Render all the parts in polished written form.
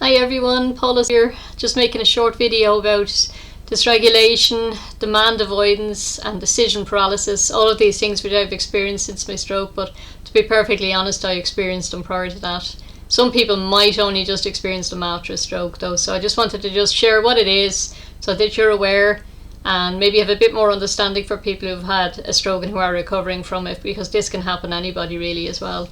Hi everyone, Paula's here, just making a short video about dysregulation, demand avoidance and decision paralysis, all of these things which I've experienced since my stroke, but to be perfectly honest, I experienced them prior to that. Some people might only just experience them after a stroke though, so I just wanted to just share what it is so that you're aware and maybe have a bit more understanding for people who've had a stroke and who are recovering from it, because this can happen to anybody really as well.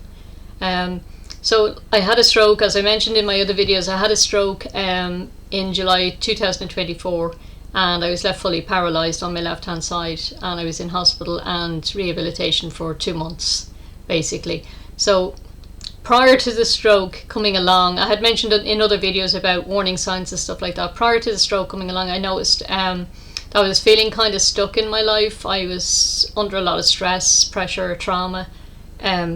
So I had a stroke, as I mentioned in my other videos. I had a stroke in July 2024 and I was left fully paralysed on my left hand side, and I was in hospital and rehabilitation for 2 months basically. So prior to the stroke coming along, I had mentioned in other videos about warning signs and stuff like that. Prior to the stroke coming along, I noticed that I was feeling kind of stuck in my life. I was under a lot of stress, pressure, trauma,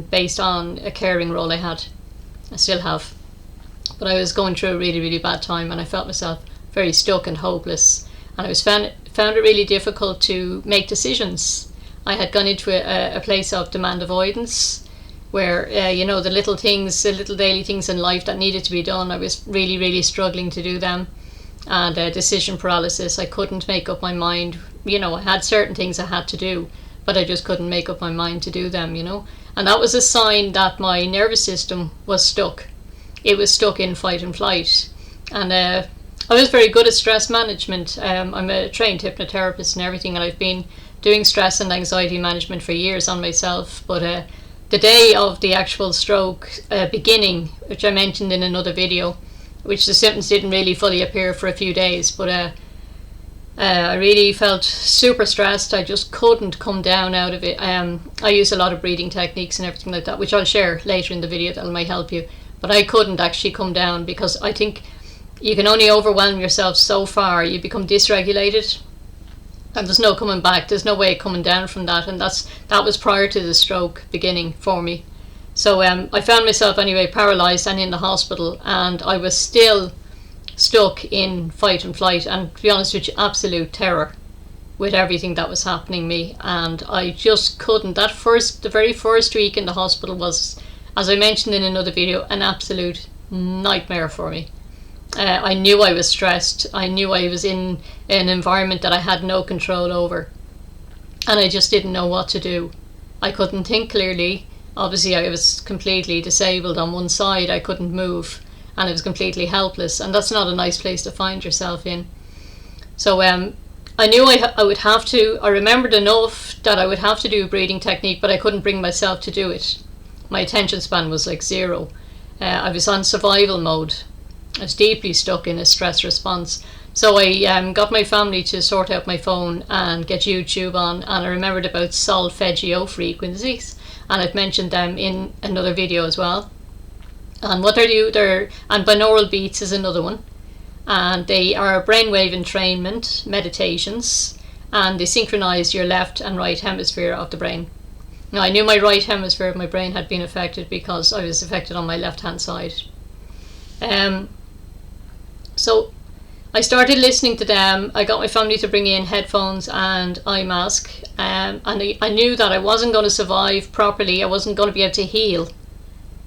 based on a caring role I had. I still have, but I was going through a really bad time and I felt myself very stuck and hopeless, and I found it really difficult to make decisions. I had gone into a place of demand avoidance where the little things, the little daily things in life that needed to be done, I was really struggling to do them. And decision paralysis, I couldn't make up my mind. I had certain things I had to do, but I just couldn't make up my mind to do them, And that was a sign that my nervous system was stuck. It was stuck in fight and flight. And I was very good at stress management. I'm a trained hypnotherapist and everything, and I've been doing stress and anxiety management for years on myself. But the day of the actual stroke beginning, which I mentioned in another video, which the symptoms didn't really fully appear for a few days, but I really felt super stressed. I just couldn't come down out of it. I use a lot of breathing techniques and everything like that, which I'll share later in the video that might help you. But I couldn't actually come down, because I think you can only overwhelm yourself so far. You become dysregulated and there's no coming back. There's no way of coming down from that. And that was prior to the stroke beginning for me. So I found myself anyway paralysed and in the hospital, and I was still stuck in fight and flight, and to be honest with you, absolute terror with everything that was happening me. And I just couldn't. The very first week in the hospital was, as I mentioned in another video, an absolute nightmare for me. I knew I was stressed. I knew I was in an environment that I had no control over, and I just didn't know what to do. I couldn't think clearly. Obviously I was completely disabled on one side. I couldn't move, and I was completely helpless, and that's not a nice place to find yourself in. So I knew I would have to, I remembered enough that I would have to do a breathing technique, but I couldn't bring myself to do it. My attention span was like zero. I was on survival mode. I was deeply stuck in a stress response. So I got my family to sort out my phone and get YouTube on, and I remembered about solfeggio frequencies, and I've mentioned them in another video as well. And what they do, and binaural beats is another one, and they are brainwave entrainment meditations, and they synchronize your left and right hemisphere of the brain. Now, I knew my right hemisphere of my brain had been affected because I was affected on my left hand side. So I started listening to them. I got my family to bring in headphones and eye mask, and I knew that I wasn't going to survive properly. I wasn't going to be able to heal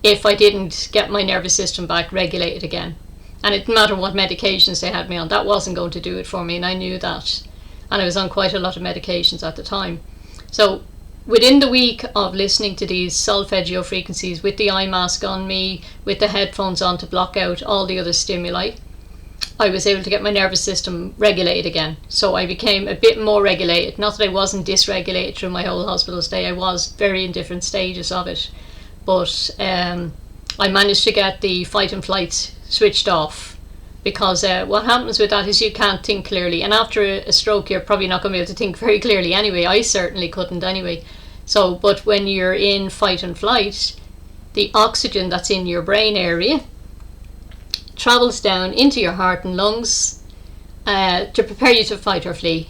if I didn't get my nervous system back regulated again. And it didn't matter what medications they had me on, that wasn't going to do it for me, and I knew that. And I was on quite a lot of medications at the time. So within the week of listening to these solfeggio frequencies, with the eye mask on me, with the headphones on to block out all the other stimuli, I was able to get my nervous system regulated again. So I became a bit more regulated. Not that I wasn't dysregulated through my whole hospital stay, I was very in different stages of it. But I managed to get the fight and flight switched off, because what happens with that is you can't think clearly, and after a stroke you're probably not going to be able to think very clearly anyway. I certainly couldn't anyway. So, but when you're in fight and flight, the oxygen that's in your brain area travels down into your heart and lungs to prepare you to fight or flee.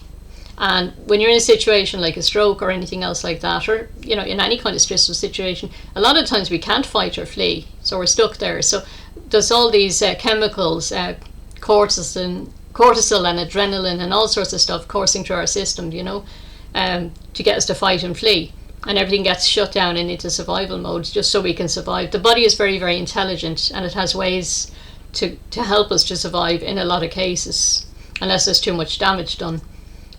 And when you're in a situation like a stroke or anything else like that, or in any kind of stressful situation, a lot of times we can't fight or flee, so we're stuck there. So there's all these chemicals, cortisol and adrenaline and all sorts of stuff coursing through our system, to get us to fight and flee. and everything gets shut down and into survival mode just so we can survive. The body is very, very intelligent, and it has ways to help us to survive in a lot of cases, unless there's too much damage done.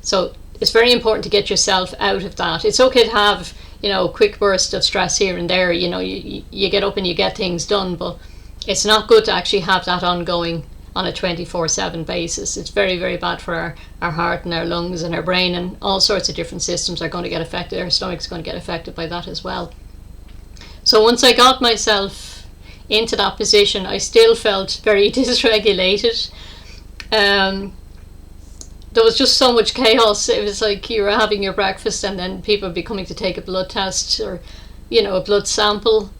So it's very important to get yourself out of that. It's okay to have, a quick burst of stress here and there, you get up and you get things done, but it's not good to actually have that ongoing on a 24/7 basis. It's very, very bad for our heart and our lungs and our brain, and all sorts of different systems are going to get affected. Our stomach's going to get affected by that as well. So once I got myself into that position, I still felt very dysregulated. There was just so much chaos. It was like you were having your breakfast and then people would be coming to take a blood test or, a blood sample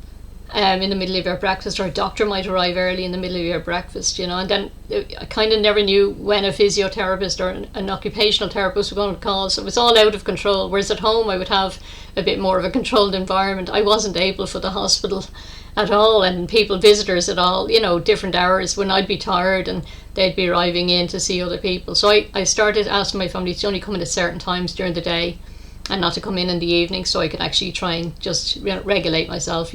in the middle of your breakfast, or a doctor might arrive early in the middle of your breakfast, and then I kind of never knew when a physiotherapist or an occupational therapist was going to call. So it was all out of control. Whereas at home I would have a bit more of a controlled environment. I wasn't able for the hospital at all, and visitors at all, different hours when I'd be tired and they'd be arriving in to see other people. So I started asking my family to only come in at certain times during the day and not to come in the evening, so I could actually try and just regulate myself,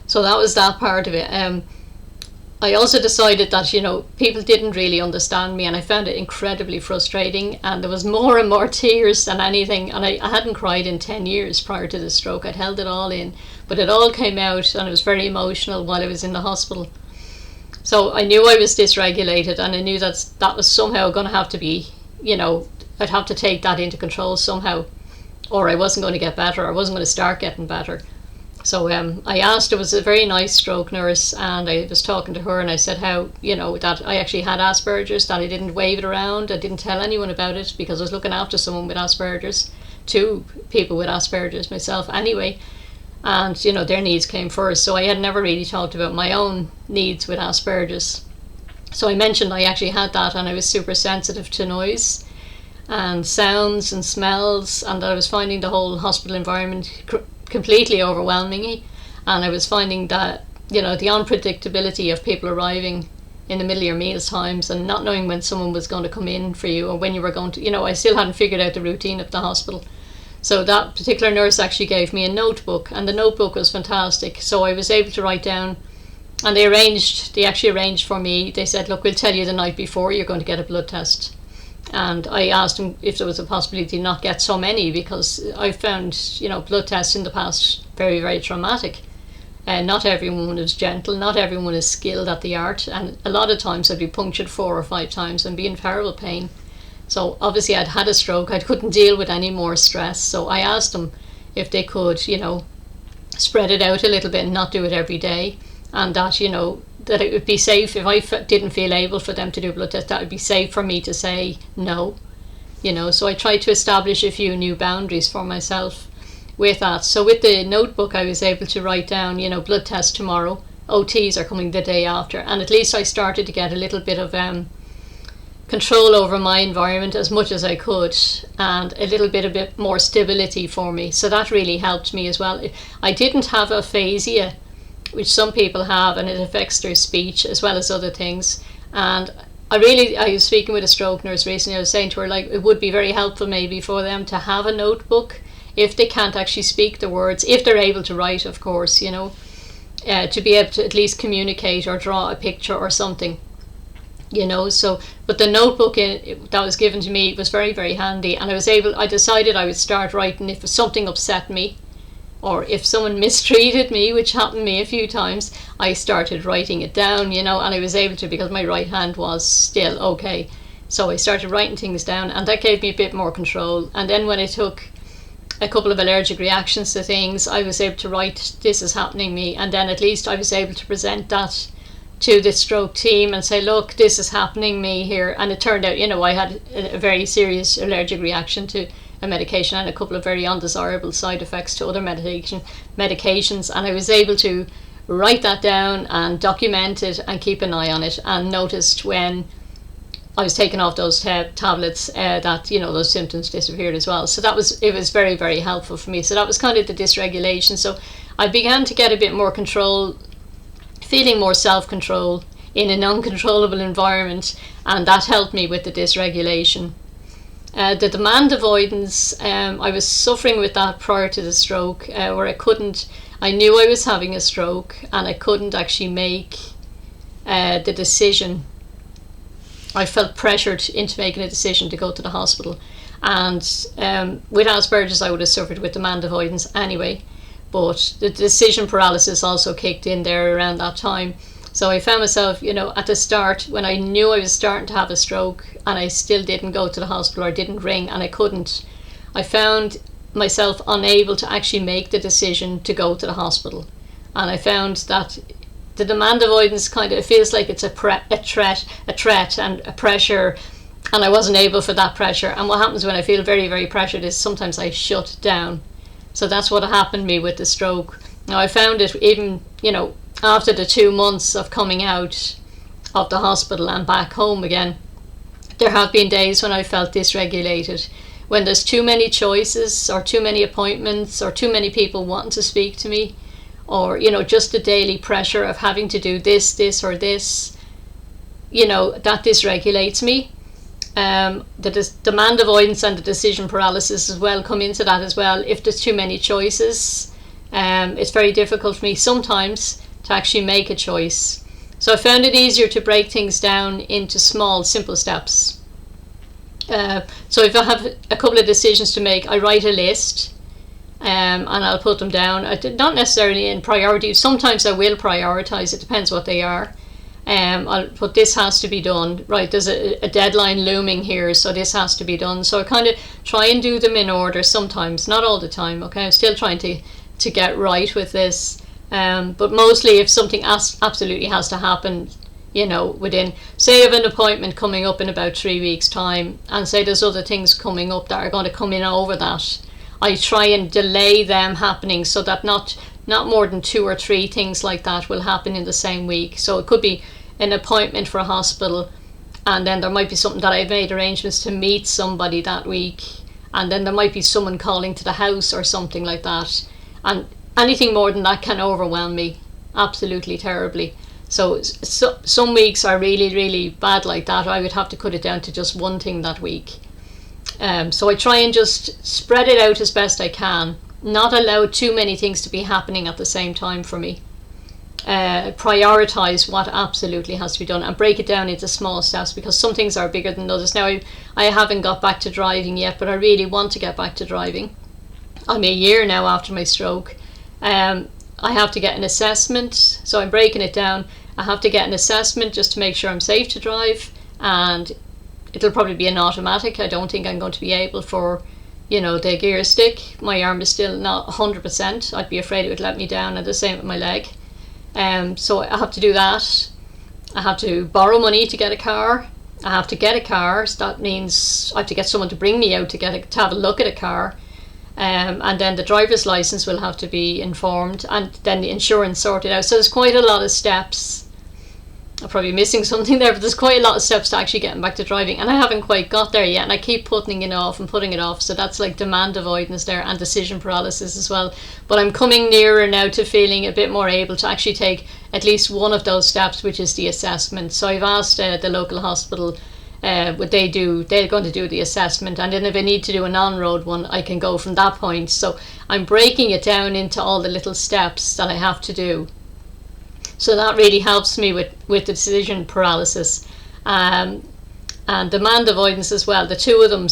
So that was that part of it. I also decided that, people didn't really understand me, and I found it incredibly frustrating, and there was more and more tears than anything, and I hadn't cried in 10 years prior to the stroke. I'd held it all in, but it all came out, and it was very emotional while I was in the hospital. So I knew I was dysregulated, and I knew that was somehow going to have to be, I'd have to take that into control somehow, or I wasn't going to get better. I wasn't going to start getting better. So I asked, it was a very nice stroke nurse, and I was talking to her, and I said how, that I actually had Asperger's, that I didn't wave it around. I didn't tell anyone about it because I was looking after someone with Asperger's, 2 people with Asperger's myself anyway. And, their needs came first. So I had never really talked about my own needs with Asperger's. So I mentioned I actually had that, and I was super sensitive to noise and sounds and smells, and I was finding the whole hospital environment completely overwhelming me. And I was finding that, the unpredictability of people arriving in the middle of your meals times and not knowing when someone was going to come in for you or when you were going to, I still hadn't figured out the routine of the hospital. So that particular nurse actually gave me a notebook, and the notebook was fantastic. So I was able to write down, and they actually arranged for me. They said, look, we'll tell you the night before you're going to get a blood test. And I asked them if there was a possibility to not get so many, because I found, blood tests in the past very, very traumatic. And not everyone is gentle, not everyone is skilled at the art, and a lot of times I'd be punctured 4 or 5 times and be in terrible pain. So obviously I'd had a stroke, I couldn't deal with any more stress, so I asked them if they could, spread it out a little bit and not do it every day, and that, that it would be safe if I didn't feel able for them to do a blood test, that would be safe for me to say no, so I tried to establish a few new boundaries for myself with that. So with the notebook I was able to write down, blood test tomorrow, OTs are coming the day after, and at least I started to get a little bit of control over my environment as much as I could, and a bit more stability for me. So that really helped me as well. I didn't have aphasia, which some people have, and it affects their speech as well as other things. And I was speaking with a stroke nurse recently. I was saying to her, it would be very helpful maybe for them to have a notebook if they can't actually speak the words, if they're able to write, of course, to be able to at least communicate or draw a picture or something. So, but the notebook that was given to me was very, very handy, and I decided I would start writing if something upset me, or if someone mistreated me, which happened to me a few times. I started writing it down, and I was able to, because my right hand was still okay. So I started writing things down, and that gave me a bit more control. And then when I took a couple of allergic reactions to things, I was able to write, this is happening to me, and then at least I was able to present that to the stroke team and say, look, this is happening to me here. And it turned out, I had a very serious allergic reaction to a medication and a couple of very undesirable side effects to other medications, and I was able to write that down and document it and keep an eye on it, and noticed when I was taking off those tablets that those symptoms disappeared as well. So it was very, very helpful for me. So that was kind of the dysregulation. So I began to get a bit more control, feeling more self-control in an uncontrollable environment, and that helped me with the dysregulation. The demand avoidance, I was suffering with that prior to the stroke, where I knew I was having a stroke, and I couldn't actually make the decision. I felt pressured into making a decision to go to the hospital. And with Asperger's, I would have suffered with demand avoidance anyway. But the decision paralysis also kicked in there around that time. So I found myself, at the start, when I knew I was starting to have a stroke and I still didn't go to the hospital or didn't ring and I couldn't, I found myself unable to actually make the decision to go to the hospital. And I found that the demand avoidance it feels like it's a threat and a pressure, and I wasn't able for that pressure. And what happens when I feel very, very pressured is sometimes I shut down. So that's what happened to me with the stroke. Now I found it even, after the 2 months of coming out of the hospital and back home again, there have been days when I felt dysregulated. When there's too many choices or too many appointments or too many people wanting to speak to me, or, just the daily pressure of having to do this or this, that dysregulates me. The demand avoidance and the decision paralysis as well come into that as well. If there's too many choices, it's very difficult for me sometimes to actually make a choice. So I found it easier to break things down into small, simple steps. So if I have a couple of decisions to make, I write a list and I'll put them down. Not necessarily in priority. Sometimes I will prioritize. It depends what they are. I'll put this has to be done. Right, there's a deadline looming here, so this has to be done. So I kind of try and do them in order sometimes, not all the time. Okay, I'm still trying to get right with this. But mostly if something absolutely has to happen, within, say I have an appointment coming up in about 3 weeks time, and say there's other things coming up that are going to come in over that, I try and delay them happening so that not more than 2 or 3 things like that will happen in the same week. So it could be an appointment for a hospital, and then there might be something that I've made arrangements to meet somebody that week, and then there might be someone calling to the house or something like that, and anything more than that can overwhelm me absolutely terribly. So some weeks are really, really bad like that. I would have to cut it down to just one thing that week. So I try and just spread it out as best I can, not allow too many things to be happening at the same time for me. Prioritize what absolutely has to be done and break it down into small steps, because some things are bigger than others. Now I haven't got back to driving yet, but I really want to get back to driving. I'm a year now after my stroke. I have to get an assessment, so I'm breaking it down. I have to get an assessment just to make sure I'm safe to drive, and it'll probably be an automatic. I don't think I'm going to be able for, the gear stick. My arm is still not 100%. I'd be afraid it would let me down, and the same with my leg. So I have to do that. I have to borrow money to get a car. I have to get a car, so that means I have to get someone to bring me out to have a look at a car. And then the driver's license will have to be informed, and then the insurance sorted out. So there's quite a lot of steps. I'm probably missing something there, but there's quite a lot of steps to actually getting back to driving, and I haven't quite got there yet, and I keep putting it off and putting it off. So that's like demand avoidance there, and decision paralysis as well. But I'm coming nearer now to feeling a bit more able to actually take at least one of those steps, which is the assessment. So I've asked the local hospital they're going to do the assessment, and then if I need to do an on-road one, I can go from that point. So I'm breaking it down into all the little steps that I have to do. So that really helps me with the decision paralysis and demand avoidance as well. The two of them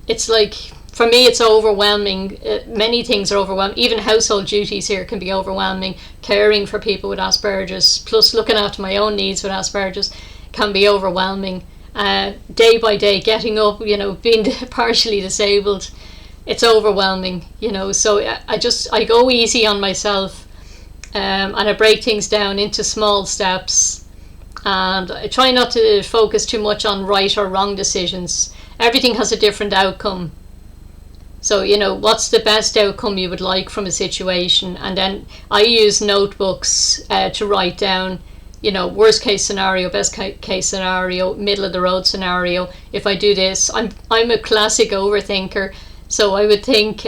it's like, for me, it's overwhelming. Many things are overwhelming. Even household duties here can be overwhelming. Caring for people with Asperger's, plus looking after my own needs with Asperger's, can be overwhelming. Day by day, getting up, being partially disabled, it's overwhelming, so I go easy on myself, and I break things down into small steps, and I try not to focus too much on right or wrong decisions. Everything has a different outcome, so what's the best outcome you would like from a situation, and then I use notebooks to write down worst case scenario, best case scenario, middle of the road scenario. If I do this, I'm a classic overthinker, so I would think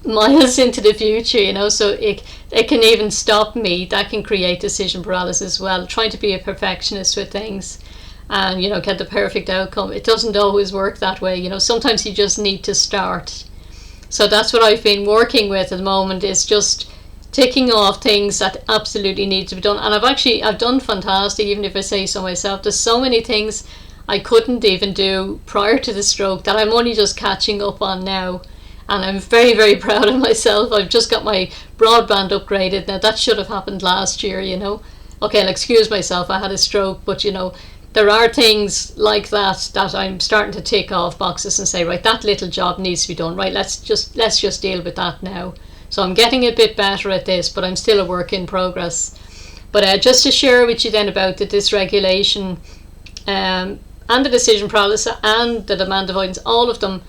miles into the future, so it can even stop me. That can create decision paralysis as well, trying to be a perfectionist with things and get the perfect outcome. It doesn't always work that way. Sometimes you just need to start. So that's what I've been working with at the moment, is just ticking off things that absolutely need to be done. And I've done fantastic, even if I say so myself. There's so many things I couldn't even do prior to the stroke that I'm only just catching up on now. And I'm very, very proud of myself. I've just got my broadband upgraded. Now, that should have happened last year, you know. Okay, I'll excuse myself, I had a stroke, but you know, there are things like that that I'm starting to tick off boxes and say, right, that little job needs to be done. Right, let's just deal with that now. So I'm getting a bit better at this, but I'm still a work in progress. But just to share with you then about the dysregulation and the decision paralysis and the demand avoidance, all of them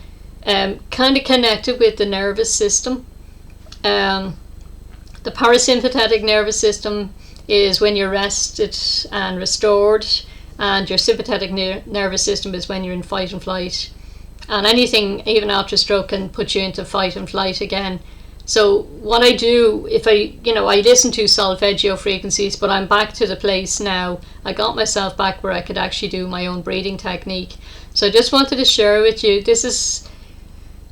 kind of connected with the nervous system. The parasympathetic nervous system is when you're rested and restored, and your sympathetic nervous system is when you're in fight and flight. And anything, even after stroke, can put you into fight and flight again. So what I do, if I listen to solfeggio frequencies, but I'm back to the place now. I got myself back where I could actually do my own breathing technique. So I just wanted to share with you,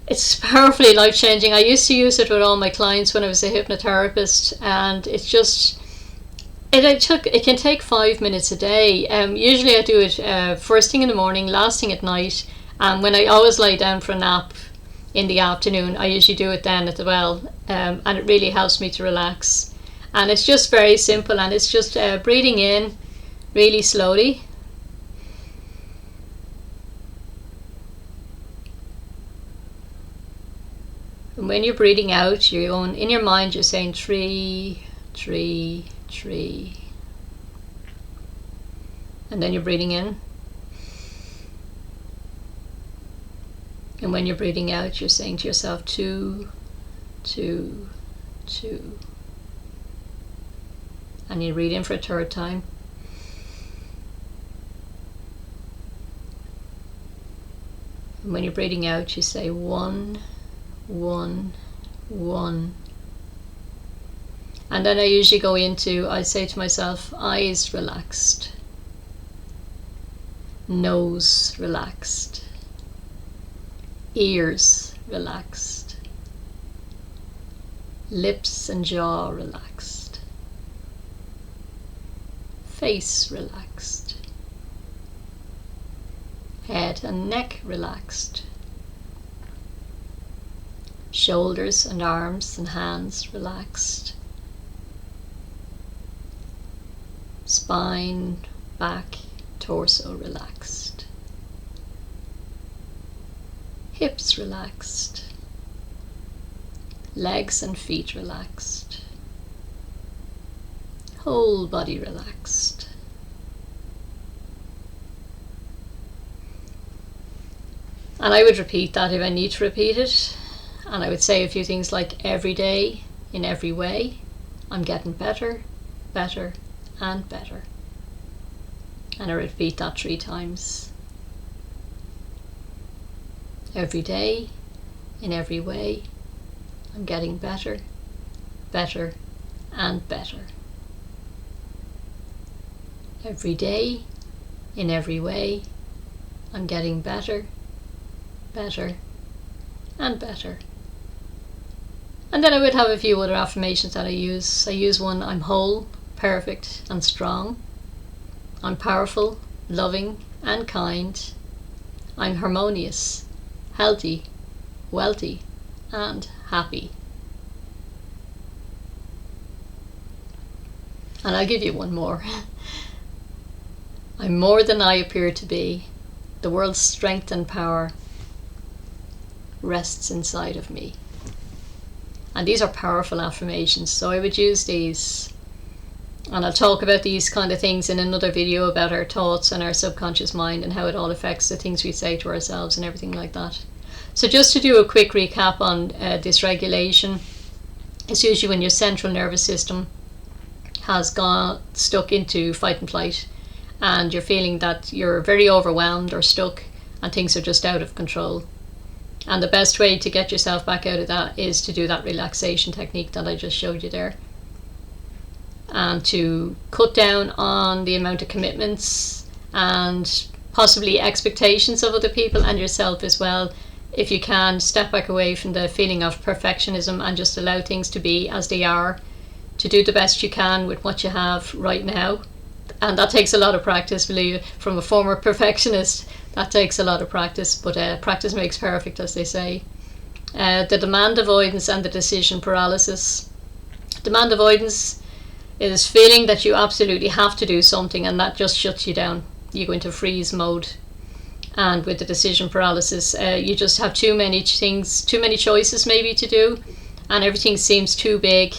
it's powerfully life-changing. I used to use it with all my clients when I was a hypnotherapist, and it's just, it can take 5 minutes a day. Usually I do it first thing in the morning, last thing at night, and when I always lie down for a nap in the afternoon, I usually do it then as well, and it really helps me to relax. And it's just very simple, and it's just breathing in really slowly. And when you're breathing out, you're going, in your mind, you're saying 3, 3, 3. And then you're breathing in. And when you're breathing out, you're saying to yourself 2, 2, 2. And you breathe in for a third time. And when you're breathing out, you say 1, 1, 1. And then I usually go into, I say to myself, eyes relaxed, nose relaxed, ears relaxed, lips and jaw relaxed, face relaxed, head and neck relaxed, shoulders and arms and hands relaxed, spine, back, torso relaxed, hips relaxed, legs and feet relaxed, whole body relaxed. And I would repeat that if I need to repeat it. And I would say a few things like, every day, in every way, I'm getting better, better, and better. And I repeat that 3 times. Every day, in every way, I'm getting better, better, and better. Every day, in every way, I'm getting better, better, and better. And then I would have a few other affirmations that I use. I use one, I'm whole, perfect, and strong. I'm powerful, loving, and kind. I'm harmonious, healthy, wealthy, and happy. And I'll give you one more. I'm more than I appear to be. The world's strength and power rests inside of me. And these are powerful affirmations, so I would use these. And I'll talk about these kind of things in another video about our thoughts and our subconscious mind and how it all affects the things we say to ourselves and everything like that. So just to do a quick recap on dysregulation, it's usually when your central nervous system has got stuck into fight and flight, and you're feeling that you're very overwhelmed or stuck and things are just out of control. And the best way to get yourself back out of that is to do that relaxation technique that I just showed you there. And to cut down on the amount of commitments and possibly expectations of other people and yourself as well. If you can, step back away from the feeling of perfectionism and just allow things to be as they are. to do the best you can with what you have right now. And that takes a lot of practice, believe it. From a former perfectionist, that takes a lot of practice, but practice makes perfect, as they say. The demand avoidance and the decision paralysis. Demand avoidance is feeling that you absolutely have to do something, and that just shuts you down. You go into freeze mode. And with the decision paralysis, you just have too many things, too many choices maybe to do, and everything seems too big.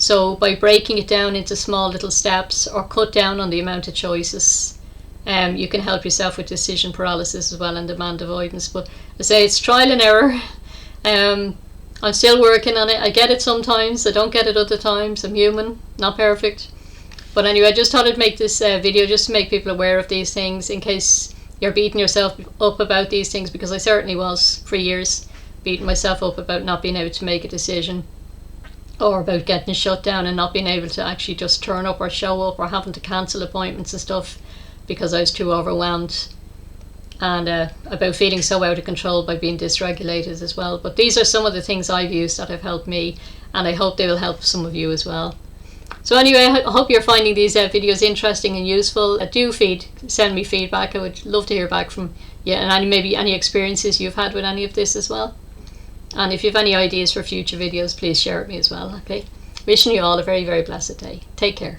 So by breaking it down into small little steps, or cut down on the amount of choices, you can help yourself with decision paralysis as well, and demand avoidance. But I say it's trial and error. I'm still working on it. I get it sometimes, I don't get it other times. I'm human, not perfect. But anyway, I just thought I'd make this video just to make people aware of these things, in case you're beating yourself up about these things, because I certainly was for years, beating myself up about not being able to make a decision, or about getting shut down and not being able to actually just turn up or show up, or having to cancel appointments and stuff because I was too overwhelmed, and about feeling so out of control by being dysregulated as well. But these are some of the things I've used that have helped me, and I hope they will help some of you as well. So anyway, I hope you're finding these videos interesting and useful. Do send me feedback. I would love to hear back from you, and maybe any experiences you've had with any of this as well. And if you have any ideas for future videos, please share with me as well. Okay, wishing you all a very, very blessed day. Take care.